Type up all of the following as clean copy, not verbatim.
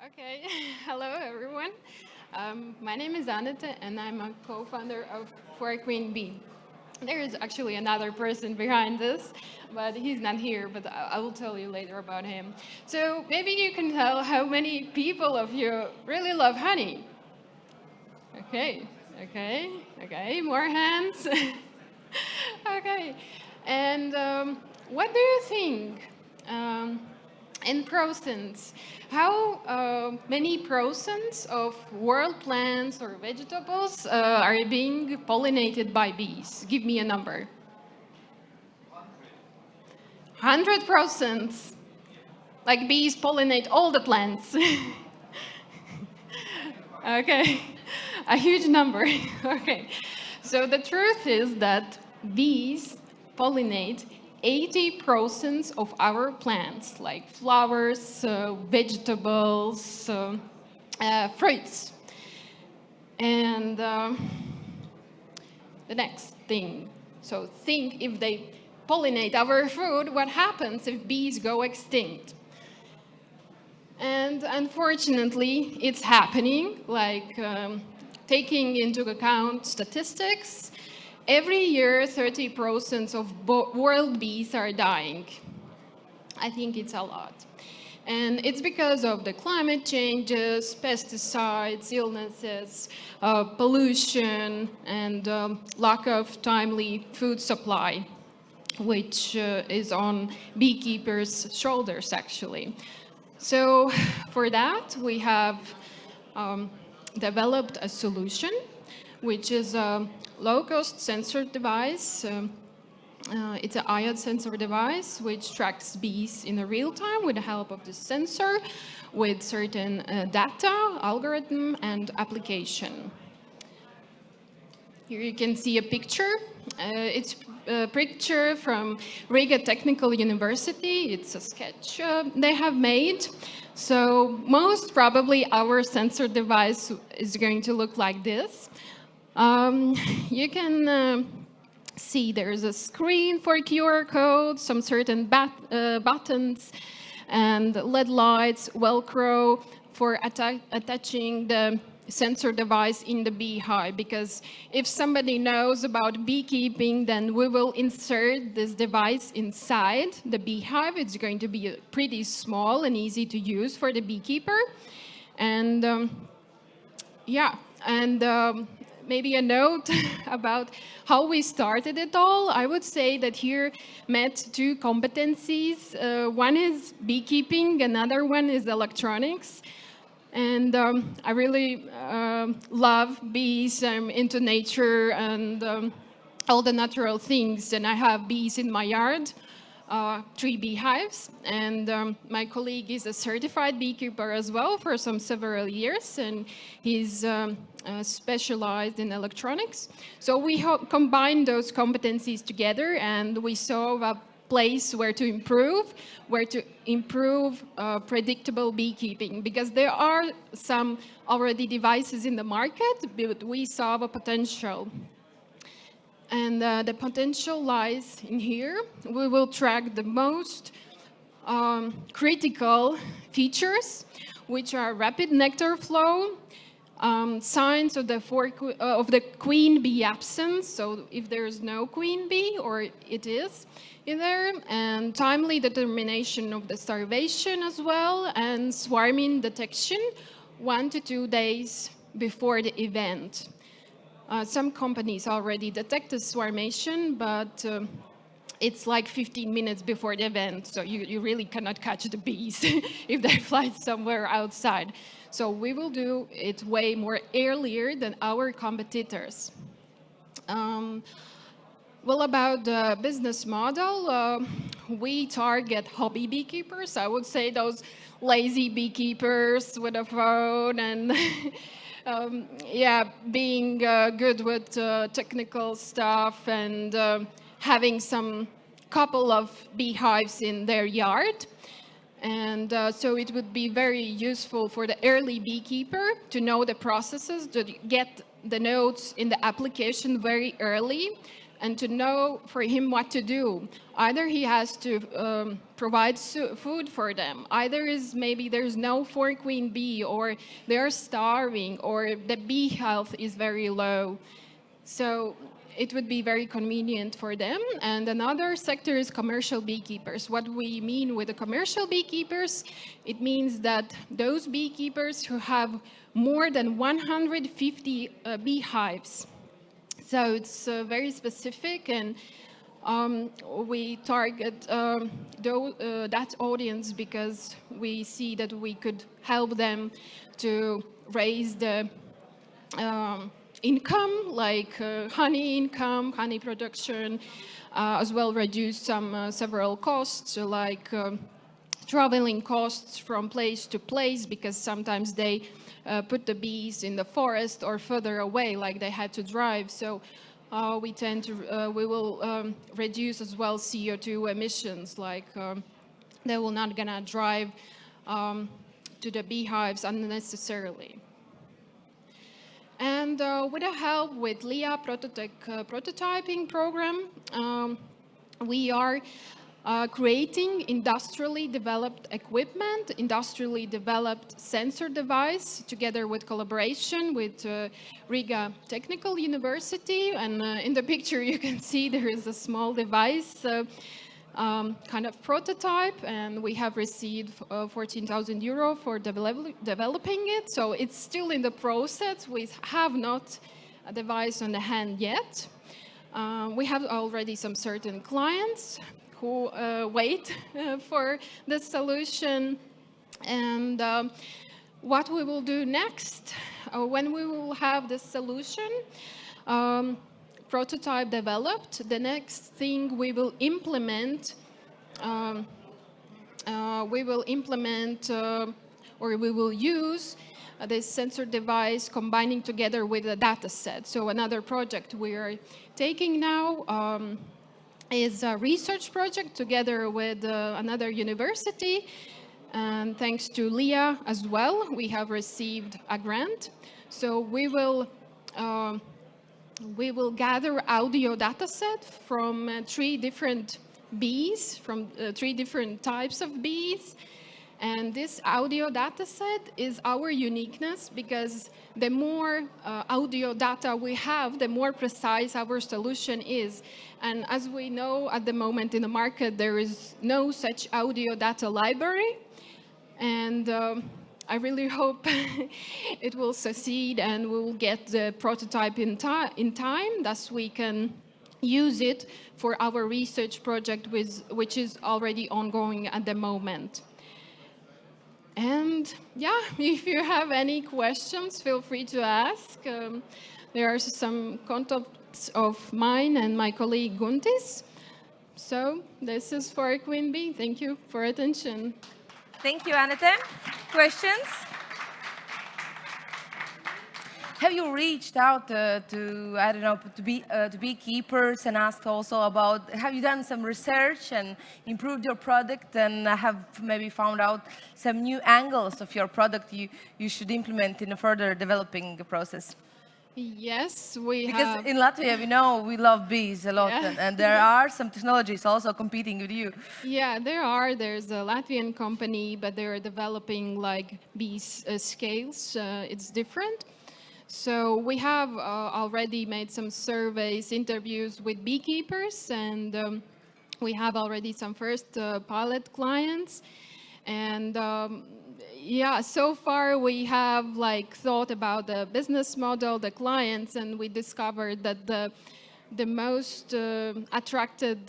Okay, hello everyone. My name is Anete and I'm a co-founder of ForQueenBee. There is actually another person behind this, but he's not here, but I will tell you later about him. So maybe you can tell how many people of you really love honey. Okay, okay, more hands. Okay, and what do you think? Um, in percents, how many percents of world plants or vegetables are being pollinated by bees? Give me a number. 100%. Like bees pollinate all the plants. Okay, a huge number. Okay, so the truth is that bees pollinate 80% of our plants, like flowers, vegetables, fruits. And the next thing, so think if they pollinate our food, what happens if bees go extinct? And unfortunately, it's happening, like taking into account statistics, every year 30% of world bees are dying. I think it's a lot. And it's because of the climate changes, pesticides, illnesses, pollution, and lack of timely food supply, which is on beekeepers' shoulders, actually. So for that, we have developed a solution, which is a low-cost sensor device. It's an ion sensor device which tracks bees in real time with the help of the sensor with certain data, algorithm, and application. Here you can see a picture. It's a picture from Riga Technical University. It's a sketch they have made. So most probably our sensor device is going to look like this. You can see there's a screen for QR code, some certain buttons, and LED lights, Velcro for attaching the sensor device in the beehive, because if somebody knows about beekeeping, then we will insert this device inside the beehive. It's going to be pretty small and easy to use for the beekeeper. And maybe a note about how we started it all. I would say that here met two competencies. One is beekeeping, another one is electronics. And I really love bees. I'm into nature and all the natural things. And I have bees in my yard, 3 beehives. And my colleague is a certified beekeeper as well for several years. And he's specialized in electronics. So we combined those competencies together, and we saw a place where to improve predictable beekeeping, because there are some already devices in the market, but we saw a potential. And the potential lies in here. We will track the most critical features, which are rapid nectar flow, signs of the queen bee absence, so if there is no queen bee or it is in there, and timely determination of the starvation as well, and swarming detection 1 to 2 days before the event. Some companies already detect the swarmation, but it's like 15 minutes before the event, so you really cannot catch the bees if they fly somewhere outside. So we will do it way more earlier than our competitors. Well, about the business model, we target hobby beekeepers. I would say those lazy beekeepers with a phone and being good with technical stuff and having some couple of beehives in their yard. And so it would be very useful for the early beekeeper to know the processes, to get the notes in the application very early, and to know for him what to do. Either he has to provide food for them, either maybe there's no ForQueenBee, or they're starving, or the bee health is very low. So it would be very convenient for them. And another sector is commercial beekeepers. What we mean with the commercial beekeepers, it means that those beekeepers who have more than 150 beehives. So it's very specific, and we target that audience because we see that we could help them to raise the income, like honey income, honey production, as well reduce several costs, like traveling costs from place to place, because sometimes they put the bees in the forest or further away, like they had to drive. So we will reduce as well CO2 emissions, like they will not gonna drive to the beehives unnecessarily. And with the help with LIA prototyping program, we are creating industrially developed equipment, industrially developed sensor device, together with collaboration with Riga Technical University. And in the picture you can see there is a small device, kind of prototype, and we have received 14,000 euro for developing it. So it's still in the process. We have not a device on the hand yet. We have already some certain clients who wait for the solution. And what we will do next, when we will have the solution, prototype developed, the next thing we will implement, or we will use this sensor device combining together with a data set. So another project we are taking now is a research project together with another university. And thanks to LIA as well, we have received a grant. So we will gather audio data set from 3 different bees, from 3 different types of bees. And this audio data set is our uniqueness, because the more audio data we have, the more precise our solution is. And as we know, at the moment in the market, there is no such audio data library. And I really hope it will succeed and we'll get the prototype in time, thus we can use it for our research project, which is already ongoing at the moment. And yeah, if you have any questions, feel free to ask. There are some contacts of mine and my colleague Guntis. So this is ForQueenBee. Thank you for attention. Thank you, Anete. Questions? Have you reached out to, I don't know, to beekeepers and asked also about, have you done some research and improved your product and have maybe found out some new angles of your product you should implement in a further developing process? Yes, we because have. Because in Latvia, we know we love bees a lot, Yeah. and there are some technologies also competing with you. Yeah, there's a Latvian company, but they're developing like bee scales. It's different. So we have already made some surveys, interviews with beekeepers, and we have already some first pilot clients. And yeah, so far we have like thought about the business model, the clients, and we discovered that the most attracted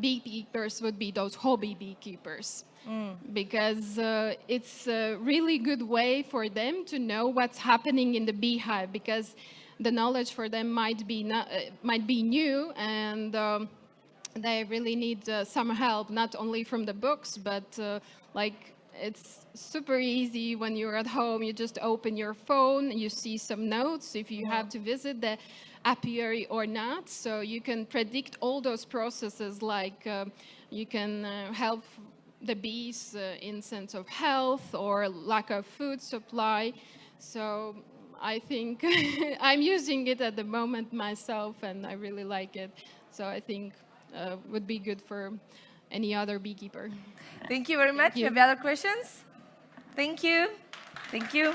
beekeepers would be those hobby beekeepers. Because it's a really good way for them to know what's happening in the beehive, because the knowledge for them might be new, and they really need some help, not only from the books, but like it's super easy when you're at home. You just open your phone, you see some notes if you have to visit the apiary or not. So you can predict all those processes, like you can help the bees in sense of health or lack of food supply. So I think I'm using it at the moment myself, and I really like it. So I think would be good for any other beekeeper. Thank you very much. you. Have other questions? Thank you. Thank you.